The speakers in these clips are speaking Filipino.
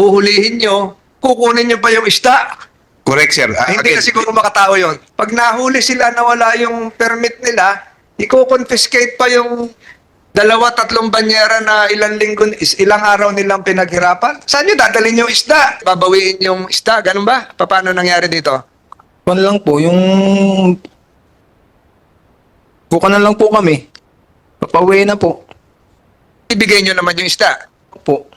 uhulihin nyo, kukunin nyo pa yung isda. Correct, sir. Hindi Again, na siguro makatao yon. Pag nahuli sila na wala yung permit nila, i-confiscate pa yung 2-3 banyera na ilang araw nilang pinaghirapan. Saan nyo dadalhin yung isda? Babawiin yung isda, ganun ba? Paano nangyari dito? Kung lang po, yung... Buka na lang po kami. Papauwi na po. Ibigay nyo naman yung isda. Po.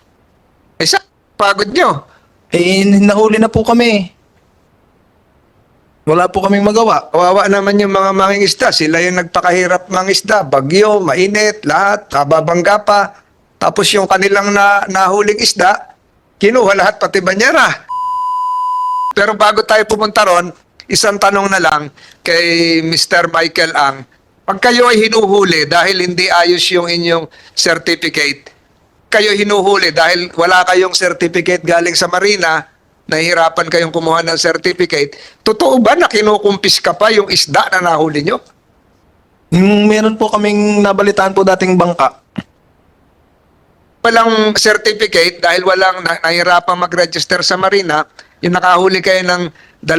Eh, pagod nyo. Eh, nahuli na po kami. Wala po kaming magawa. Kawawa naman yung mga mangingisda. Sila yung nagpakahirap mangisda. Bagyo, mainit, lahat, kababangga pa. Tapos yung kanilang nahuling isda, kinuha lahat pati banyera. Pero bago tayo pumunta ron, isang tanong na lang kay Mr. Michael Ang. Pag kayo ay hinuhuli dahil hindi ayos yung inyong certificate, kayo hinuhuli dahil wala kayong certificate galing sa Marina, nahihirapan kayong kumuha ng certificate, totoo ba na kinukumpis ka pa yung isda na nahuli nyo? Meron po kaming nabalitaan po dating bangka. Walang certificate dahil nahihirapan mag-register sa Marina, yung nakahuli kayo ng 2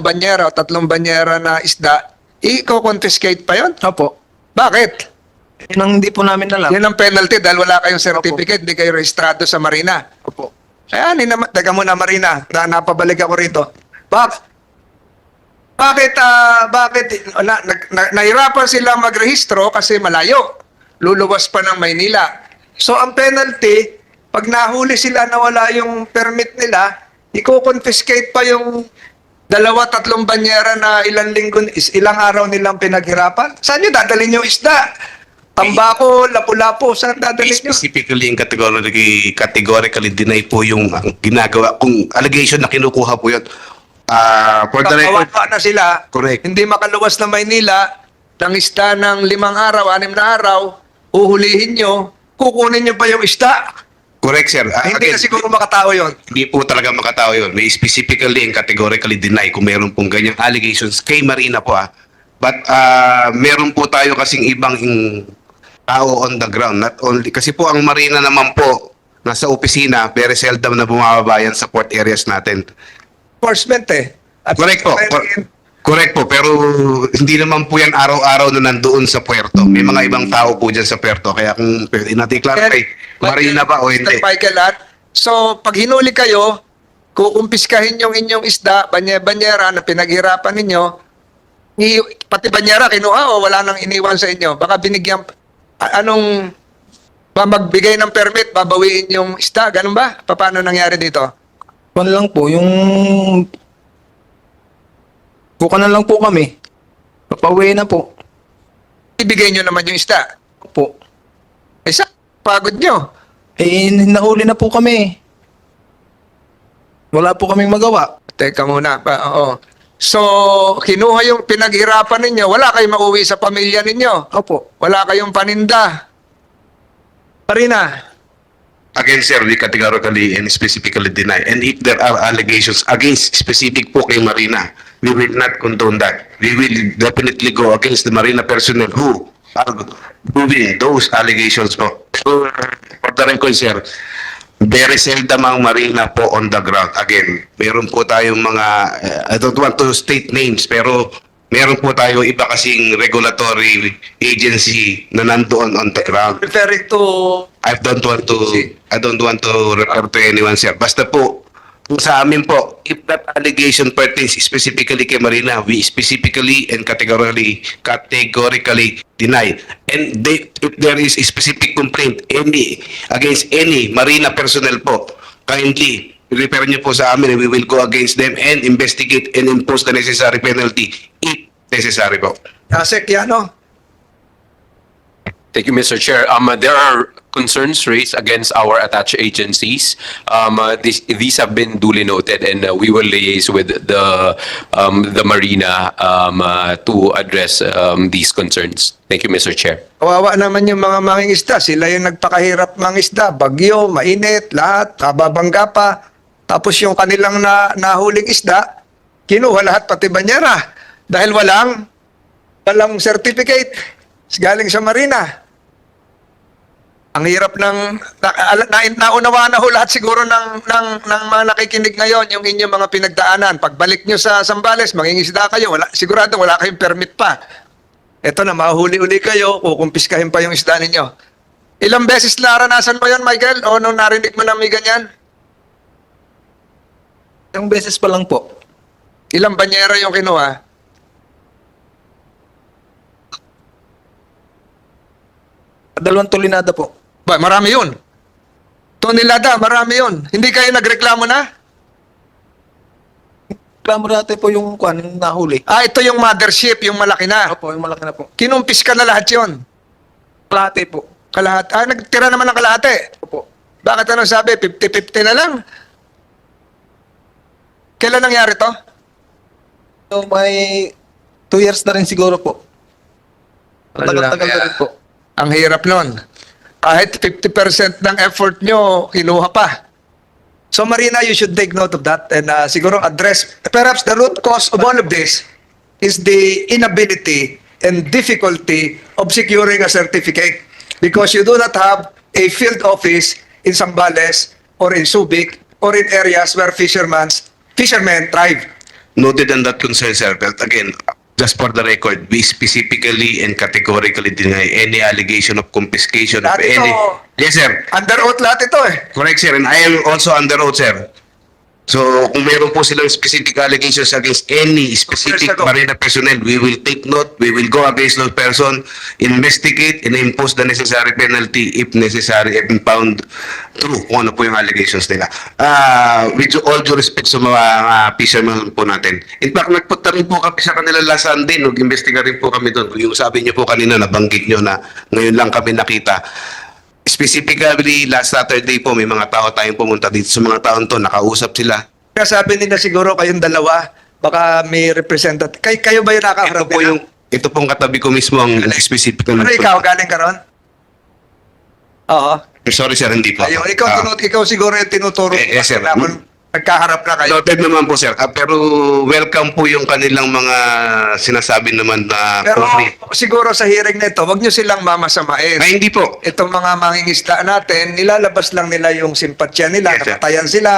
banyera o 3 banyera na isda, i-confiscate pa yon? Opo. Bakit? Yun ang hindi po namin alam. Yan ang penalty dahil wala kayong certificate, hindi kayo rehistrado sa Marina. Opo. Ayan, teka muna Marina, napabalik ako rito. Bakit nahirapan sila magrehistro kasi malayo. Luluwas pa ng Maynila. So ang penalty, pag nahuli sila na wala yung permit nila, i-confiscate pa yung 2-3 banyera na ilang araw nilang pinaghirapan. Saan nyo dadalhin yung isda? Tambako, lapu-lapu, saan dadalhin nyo? specifically and categorically deny po yung ginagawa. Kung allegation na kinukuha po yun. For the record, Kawawa na sila. Correct. Hindi makaluwas na Maynila, ng isda ng 5 araw, 6 na araw, uhulihin nyo, kukunin nyo pa yung isda. correct, sir. Hindi Again, na siguro makatao yon. hindi po talaga makatao yun. May specifically and categorically deny kung meron pong ganyang allegations kay Marina po. But meron po tayo kasing ibang tao on the ground. Not only, kasi po ang Marina naman po, nasa opisina, very seldom na bumababa yan sa port areas natin. Enforcement eh. At Correct po. Correct po. Pero hindi naman po yan araw-araw na nandoon sa puerto. May mga ibang tao po dyan sa puerto. Kaya kung pwede natin clarify, Marina ba o hindi? Mr. Michael, so pag hinuli kayo, kukumpiskahin yung inyong isda, banyera na pinaghirapan ninyo, pati banyera kinuha o wala nang iniwan sa inyo? Baka binigyan, magbigay ng permit, babawiin yung isda, ganun ba? Paano nangyari dito? Kung lang po, yung... Buka na lang po kami. Papauwi na po. Ibigay nyo naman yung isda. Opo. Eh, pagod nyo. Eh, nahuli na po kami. Wala po kaming magawa. Teka muna. Oo. So, kinuha yung pinaghirapan ninyo, wala kayong mauwi sa pamilya ninyo. Opo. Wala kayong paninda. Marina, Again, sir, we categorically and specifically deny. And if there are allegations against specific po kay Marina, we will not condone that. We will definitely go against the Marina personnel who are proving those allegations po. So, for the record, sir, very seldom ang Marina po on the ground. Again, meron po tayong mga, I don't want to state names, pero meron po tayo iba kasing regulatory agency na nandoon on the ground. referring to... I don't want to refer to anyone, sir. Basta po, sa amin po, if that allegation pertains specifically kay Marina, we specifically and categorically deny. And if there is a specific complaint against any Marina personnel po, kindly refer niyo po sa amin and we will go against them and investigate and impose the necessary penalty if necessary po. Asek, Yano. Thank you, Mr. Chair. There are concerns raised against our attached agencies. These have been duly noted, and we will liaise with the Marina to address these concerns. Thank you, Mr. Chair. Kawawa naman yung mga mangingisda. Sila yung nagpakahirap mangisda. Bagyo, mainit, lahat, kababangga pa. Tapos yung kanilang nahuling isda, kinuha lahat pati banyera. Dahil walang certificate galing sa Marina. Ang hirap naunawaan na ho lahat siguro ng mga nakikinig ngayon, yung inyong mga pinagdaanan. Pagbalik nyo sa Zambales, mangingisda kayo, sigurado wala kayong permit pa. Ito na, mahuli-uli kayo, kukumpiskahin pa yung isda ninyo. Ilang beses naranasan mo yan, Michael? O nung narinig mo na may ganyan? Yung beses pa lang po. Ilang banyera yung kinuha? Dalawang tulinada po. Ba, marami yun. Tonelada, marami yun. Hindi kayo nagreklamo na? Reklamo natin po yung nahuli. Ah, ito yung mothership, yung malaki na. Opo, yung malaki na po. Kinumpis ka na lahat yun. Kalahati po. Kalahati. Ah, nagtira naman ng kalahati. Opo. Bakit ano sabi? 50-50 na lang? Kailan nangyari to? So, may 2 years na rin siguro po. Tagal-tagal na rin po. Ang hirap nun. Kahit 50% ng effort nyo, kinuha pa. So Marina, you should take note of that and siguro address, perhaps the root cause of all of this is the inability and difficulty of securing a certificate because you do not have a field office in Zambales or in Subic or in areas where fishermen thrive. Noted on that concern, sir. But again, just for the record, we specifically and categorically deny any allegation of confiscation of Lahat ito- any... Yes, sir. Under oath lahat ito eh. Correct, sir. And I am also under oath, sir. So, kung meron po silang specific allegations against any specific Years ago. Marina personnel, we will take note, we will go against those person, investigate, and impose the necessary penalty if necessary, if found true kung ano po yung allegations nila. With all due respect sa mga fishermen po natin. In fact, nagpunta rin po kami sa kanila last Sunday, nag-investiga rin po kami doon. Yung sabi niyo po kanina, nabanggit niyo na ngayon lang kami nakita. Specifically, last Saturday po, may mga tao tayong pumunta dito. Sa mga taon to, nakausap sila. Kaya sabi nila siguro kayong dalawa, baka may representative. Kayo ba yung nakaharap Ito po nila? yung, ito pong katabi ko mismo ang specific na Ano ikaw, galing ka ron? Oo. Sorry sir, hindi po. Ayun, ikaw siguro yung tinuturo Yes, sir. na kung nagkaharap na kayo. Noted naman po sir. Pero welcome po yung kanilang mga sinasabi naman na Pero concrete. siguro sa hearing na ito, wag nyo silang mamasamain. Ay, hindi po. Itong mga mangingisda natin, nilalabas lang nila yung simpatsya nila, Yes, sir. namatayan sila,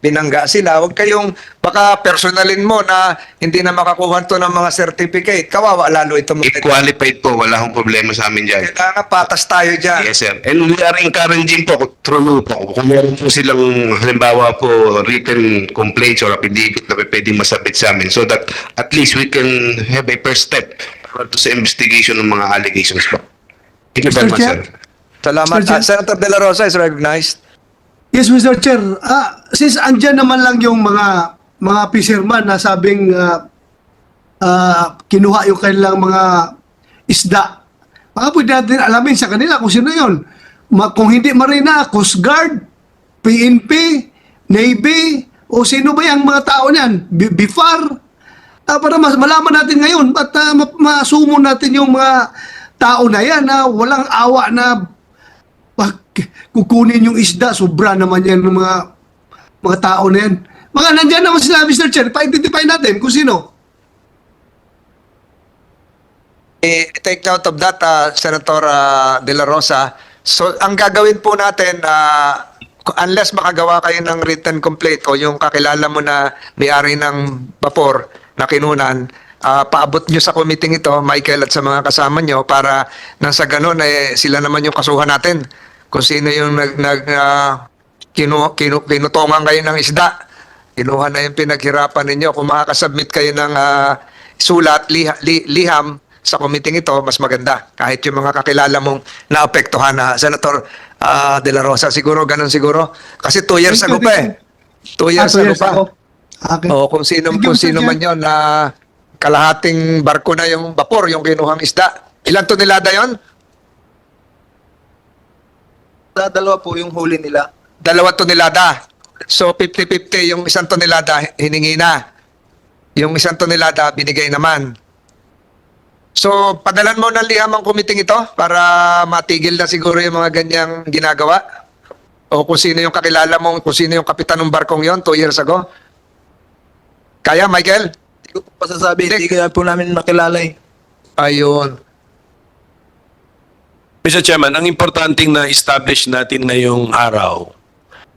binangga sila. Huwag kayong, baka personalin mo na hindi na makakuha to ng mga certificate. Kawawa lalo itong If mga. qualified po, wala akong problema sa amin dyan. Kailangan patas tayo dyan. Yes, sir. And we are encouraging po, through po, kung meron po silang, halimbawa po, written complaints or affidavit na pwedeng masabit sa amin so that at least we can have a first step to sa investigation ng mga allegations po. Thank you very Mr. much, Chair? sir. Salamat. Mr. Chair. Senator De La Rosa is recognized. Yes, Mr. Chair. Since andyan naman lang yung mga fisherman na sabing kinuha yung kanilang mga isda, baka pwede natin alamin sa kanila kung sino yun. Kung hindi Marina, Coast Guard, PNP, Navy, o sino ba yung mga tao niyan? BIFAR? Para malaman natin ngayon at masumo natin yung mga tao na yan na walang awa na kukunin yung isda, sobra naman yan ng mga tao na yan. Mga nandyan naman sila, Mr. Chair, pa-identify natin kung sino. Take note of that, Senator De La Rosa. So, ang gagawin po natin, unless makagawa kayo ng written complaint o yung kakilala mo na may-ari ng vapor na kinunan, paabot nyo sa committee ito, Michael, at sa mga kasama nyo para nang sa ganun, sila naman yung kasuhan natin. Kung sino yung kinutongan kayo ng isda, kinuha na yung pinaghirapan ninyo. Kung makakasubmit kayo ng sulat, liham sa committee ito, mas maganda. Kahit yung mga kakilala mong naapektuhan na Senator De La Rosa, siguro, ganun siguro. Kasi 2 years ago pa eh. 2 years ago pa. Okay. O kung sino, Thank you, kung Mr. sino Chair. man yun na kalahating barko na yung vapor, yung kinuhang isda. Ilan tonelada yon? Dalawa po yung huli nila. 2 tonelada. So 50-50 yung 1 tonelada hiningi na. Yung 1 tonelada binigay naman. So padalan mo ng liham ang committee ito para matigil na siguro yung mga ganyang ginagawa. O kung sino yung kakilala mo, kung sino yung kapitan ng barkong yon 2 years ago. Kaya, Michael? Hindi ko po pasasabi, hindi kaya po namin nakilala eh. Ayun. Mr. Chairman, ang importanteng na-establish natin ngayong araw,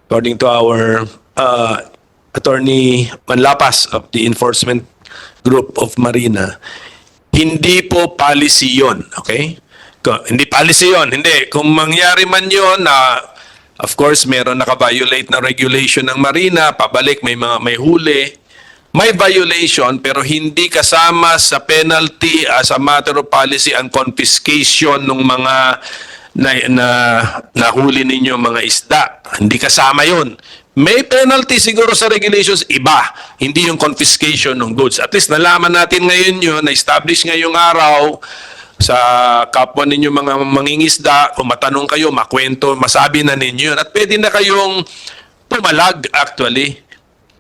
according to our Attorney Manlapas of the Enforcement Group of Marina, hindi po policy yun, okay? Hindi policy yun, hindi. Kung mangyari man yun na, of course, meron naka-violate na regulation ng Marina, pabalik, may huli, may violation pero hindi kasama sa penalty as a matter of policy ang confiscation ng mga nahuli ninyo mga isda. Hindi kasama yun. May penalty siguro sa regulations, iba. Hindi yung confiscation ng goods. At least nalaman natin ngayon yun, na-establish ngayong araw sa kapwa ninyo mga mangingisda, kung matanong kayo, makwento, masabi na ninyo yun. At pwede na kayong pumalag actually.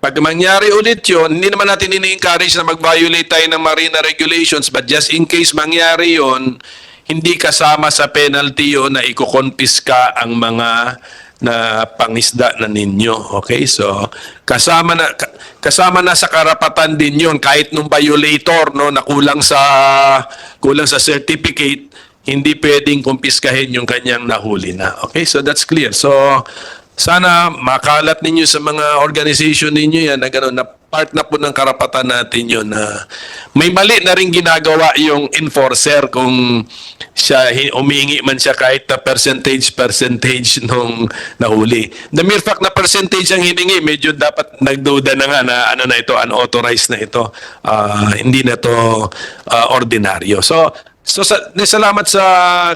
Pag mangyari ulit yun, hindi naman natin ini-encourage na mag-violate tayo ng marina regulations, but just in case mangyari yun, hindi kasama sa penalty yun na iko-confisca ang mga na pangisda na ninyo. Okay? So, kasama na sa karapatan din yun, kahit nung violator, no, na kulang sa certificate, hindi pwedeng kumpiskahin yung kanyang nahuli na. Okay? So, that's clear. So, sana makalat ninyo sa mga organization ninyo yan na gano'n, na part na po ng karapatan natin yun na may mali na rin ginagawa yung enforcer kung siya umiingi man siya kahit na percentage nung nahuli. The mere fact na percentage ang hiningi, medyo dapat nagduda na nga na ano na ito, unauthorized na ito. Hindi na to ordinaryo. So salamat sa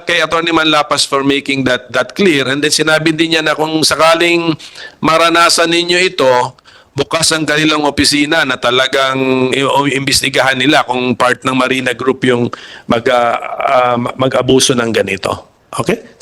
kay Attorney Manlapas for making that clear. And then sinabi din niya na kung sakaling maranasan ninyo ito, bukas ang kanilang opisina na talagang imbestigahan nila kung part ng Marina Group yung mag-abuso ng ganito. Okay?